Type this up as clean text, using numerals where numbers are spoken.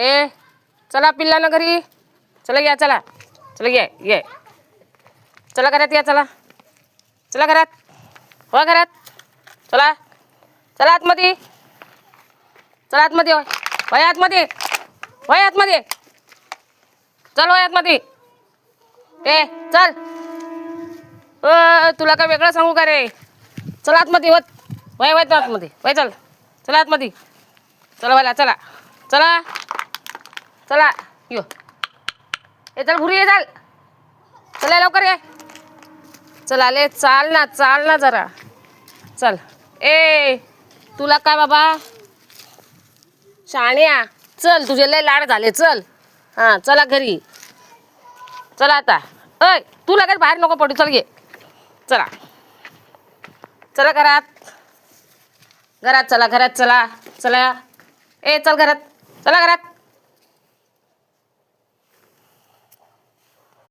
ए चला पिल्लांना घरी चला या चला चला ये चला घरात या चला चला घरात हो घरात चला चला आतमध्ये चला आतमध्ये वय आतमध्ये वय आतमध्ये चल वय आतमध्ये ए चल तुला काय वेगळं सांगू का रे चला आतमध्ये होत वय वय आतमध्ये वय चल चला आतमध्ये चला वयला चला चला चला यो ए चल भुरी ये चाल चला लवकर ये चल आले चाल ना जरा चल ए तुला काय बाबा शाण्या चल तुझे लय लाड झाले चल हां चला घरी चला आता अय तू लगेच बाहेर नको पडू चल ये चला चला घरात चला घरात चला चला ए चल घरात चला घरात